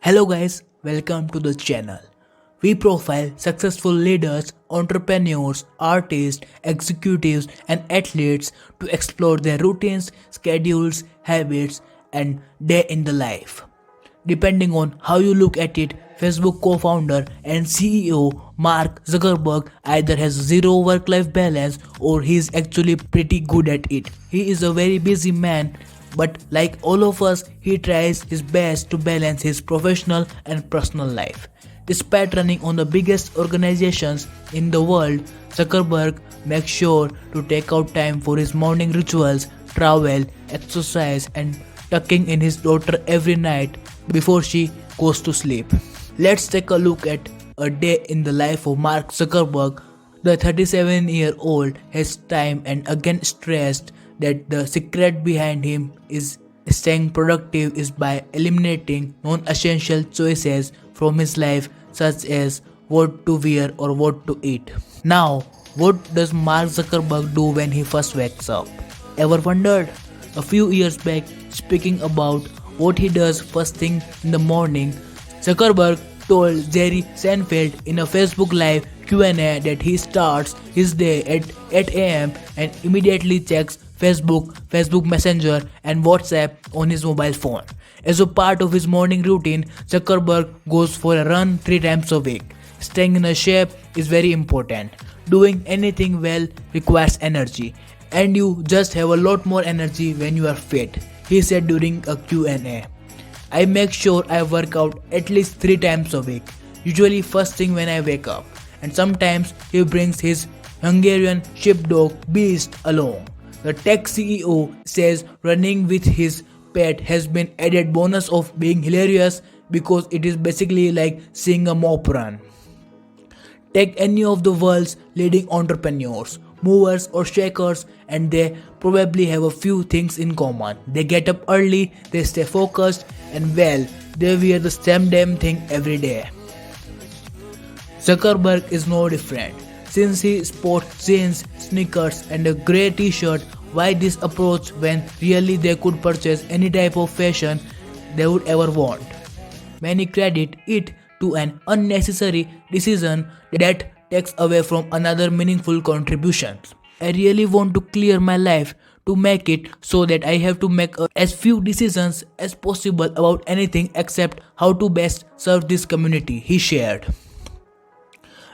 Hello guys, welcome to the channel. We profile successful leaders, entrepreneurs, artists, executives and athletes to explore their routines, schedules, habits and day in the life. Depending on how you look at it, Facebook co-founder and CEO Mark Zuckerberg either has zero work-life balance or he is actually pretty good at it. He is a very busy man, but like all of us, he tries his best to balance his professional and personal life. Despite running on the biggest organizations in the world, Zuckerberg makes sure to take out time for his morning rituals, travel, exercise, and tucking in his daughter every night before she goes to sleep. Let's take a look at a day in the life of Mark Zuckerberg. The 37-year-old has time and again stressed that the secret behind him is staying productive is by eliminating non-essential choices from his life such as what to wear or what to eat. Now, what does Mark Zuckerberg do when he first wakes up? Ever wondered? A few years back, speaking about what he does first thing in the morning, Zuckerberg told Jerry Seinfeld in a Facebook Live Q&A that he starts his day at 8 a.m. and immediately checks Facebook Messenger and WhatsApp on his mobile phone. As a part of his morning routine, Zuckerberg goes for a run 3 times a week. Staying in a shape is very important. Doing anything well requires energy, and you just have a lot more energy when you are fit, he said during a Q&A. I make sure I work out at least 3 times a week, usually first thing when I wake up, and sometimes he brings his Hungarian sheepdog Beast along. The tech CEO says running with his pet has been added bonus of being hilarious because it is basically like seeing a mop run. Take any of the world's leading entrepreneurs, movers or shakers, and they probably have a few things in common. They get up early, they stay focused, and well, they wear the same damn thing every day. Zuckerberg is no different. Since he sports jeans, sneakers, and a grey t-shirt, why this approach when really they could purchase any type of fashion they would ever want? Many credit it to an unnecessary decision that takes away from another meaningful contribution. I really want to clear my life to make it so that I have to make as few decisions as possible about anything except how to best serve this community, he shared.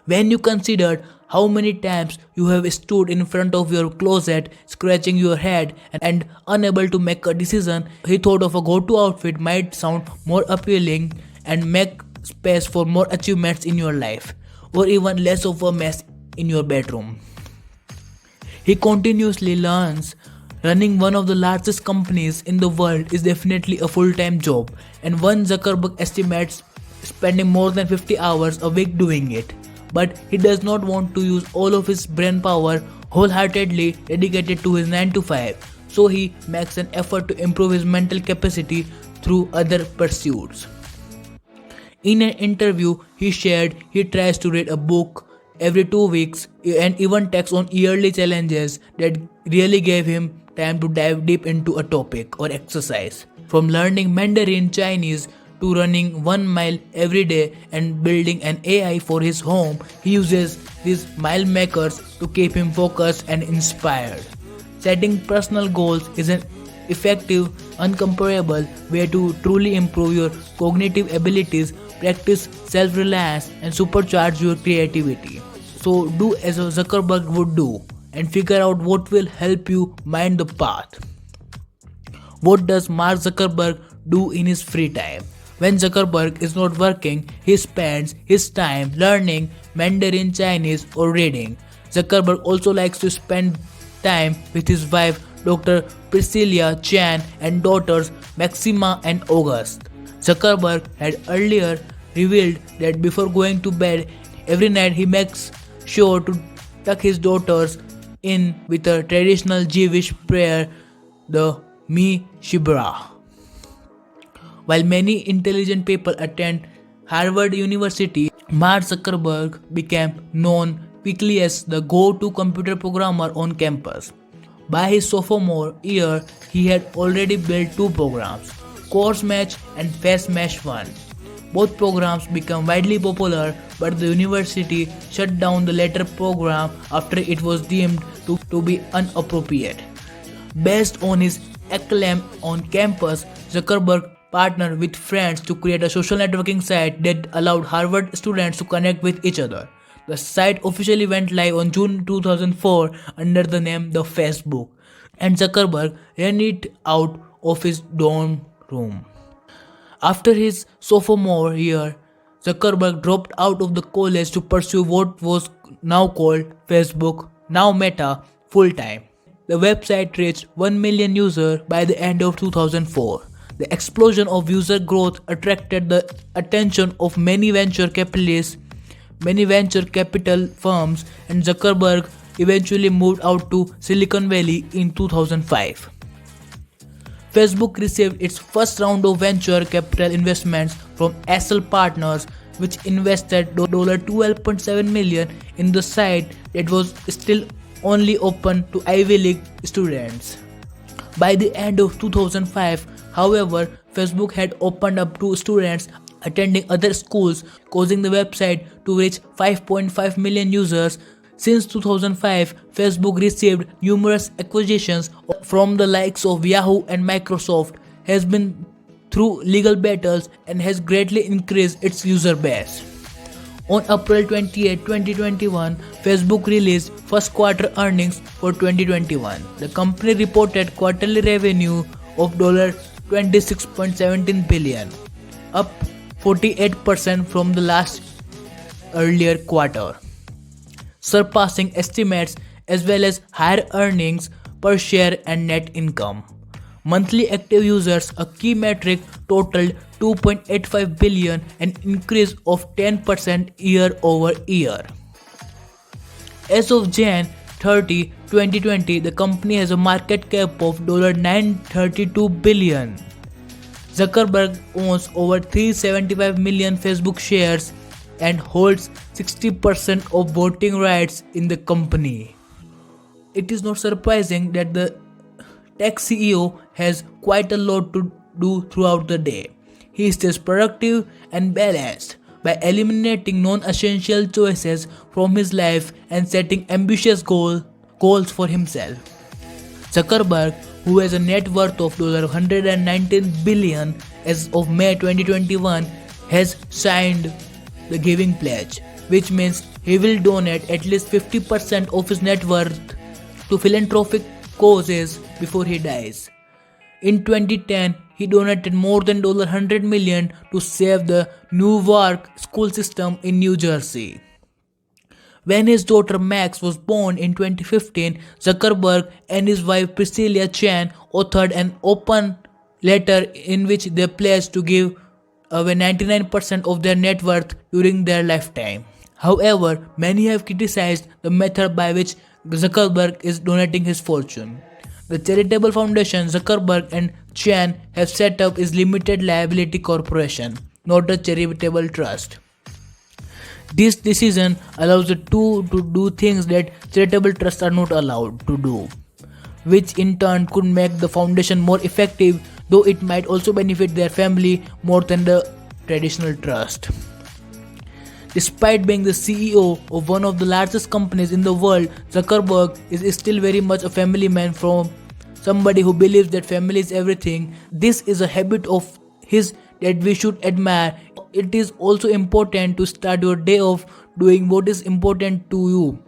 When you considered how many times you have stood in front of your closet scratching your head and unable to make a decision, he thought of a go-to outfit might sound more appealing and make space for more achievements in your life, or even less of a mess in your bedroom. He continuously learns. Running one of the largest companies in the world is definitely a full-time job, and one Zuckerberg estimates spending more than 50 hours a week doing it. But he does not want to use all of his brain power wholeheartedly dedicated to his 9 to 5, so he makes an effort to improve his mental capacity through other pursuits. In an interview, he shared he tries to read a book every 2 weeks and even takes on yearly challenges that really gave him time to dive deep into a topic or exercise. From learning Mandarin Chinese to running 1 mile every day and building an AI for his home, he uses these mile makers to keep him focused and inspired. Setting personal goals is an effective, uncomparable way to truly improve your cognitive abilities, practice self-reliance, and supercharge your creativity. So do as Zuckerberg would do and figure out what will help you mind the path. What does Mark Zuckerberg do in his free time? When Zuckerberg is not working, he spends his time learning Mandarin Chinese or reading. Zuckerberg also likes to spend time with his wife Dr. Priscilla Chan and daughters Maxima and August. Zuckerberg had earlier revealed that before going to bed every night he makes sure to tuck his daughters in with a traditional Jewish prayer, the Mi Shibra. While many intelligent people attend Harvard University, Mark Zuckerberg became known quickly as the go-to computer programmer on campus. By his sophomore year, he had already built 2 programs, Course Match and Face Match 1. Both programs became widely popular, but the university shut down the latter program after it was deemed to be inappropriate. Based on his acclaim on campus, Zuckerberg partnered with friends to create a social networking site that allowed Harvard students to connect with each other. The site officially went live on June 2004 under the name The Facebook, and Zuckerberg ran it out of his dorm room. After his sophomore year, Zuckerberg dropped out of the college to pursue what was now called Facebook, now Meta, full time. The website reached 1 million users by the end of 2004. The explosion of user growth attracted the attention of many venture capitalists, many venture capital firms, and Zuckerberg eventually moved out to Silicon Valley in 2005. Facebook received its first round of venture capital investments from Essel Partners, which invested $12.7 million in the site that was still only open to Ivy League students. By the end of 2005, however, Facebook had opened up to students attending other schools, causing the website to reach 5.5 million users. Since 2005, Facebook received numerous acquisitions from the likes of Yahoo and Microsoft, has been through legal battles, and has greatly increased its user base. On April 28, 2021, Facebook released first quarter earnings for 2021. The company reported quarterly revenue of $26.17 billion, up 48% from the last earlier quarter, surpassing estimates as well as higher earnings per share and net income. Monthly active users, a key metric, totaled 2.85 billion, an increase of 10% year over year. As of Jan 30, 2020, the company has a market cap of $932 billion. Zuckerberg owns over 375 million Facebook shares and holds 60% of voting rights in the company. It is not surprising that the tech CEO has quite a lot to do throughout the day. He stays productive and balanced by eliminating non-essential choices from his life and setting ambitious goals for himself. Zuckerberg, who has a net worth of $119 billion as of May 2021, has signed the Giving Pledge, which means he will donate at least 50% of his net worth to philanthropic causes before he dies. In 2010, he donated more than $100 million to save the Newark school system in New Jersey. When his daughter Max was born in 2015, Zuckerberg and his wife Priscilla Chan authored an open letter in which they pledged to give away 99% of their net worth during their lifetime. However, many have criticized the method by which Zuckerberg is donating his fortune. The charitable foundation Zuckerberg and Chan have set up is Limited Liability Corporation, not a charitable trust. This decision allows the two to do things that charitable trusts are not allowed to do, which in turn could make the foundation more effective, though it might also benefit their family more than the traditional trust. Despite being the CEO of one of the largest companies in the world, Zuckerberg is still very much a family man, from somebody who believes that family is everything. This is a habit of his that we should admire. It is also important to start your day off doing what is important to you.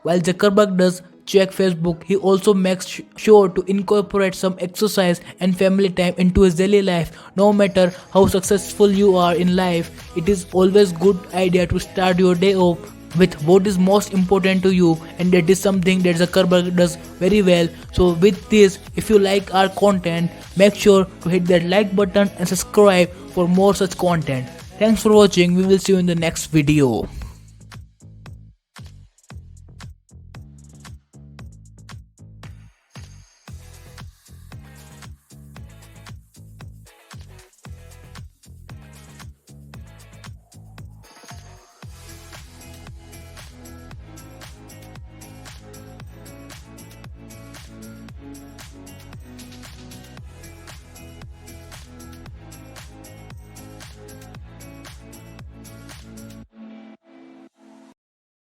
While Zuckerberg does check Facebook, he also makes sure to incorporate some exercise and family time into his daily life. No matter how successful you are in life, it is always good idea to start your day off with what is most important to you, and that is something that Zuckerberg does very well. So with this, if you like our content, make sure to hit that like button and subscribe for more such content. Thanks for watching. We will see you in the next video.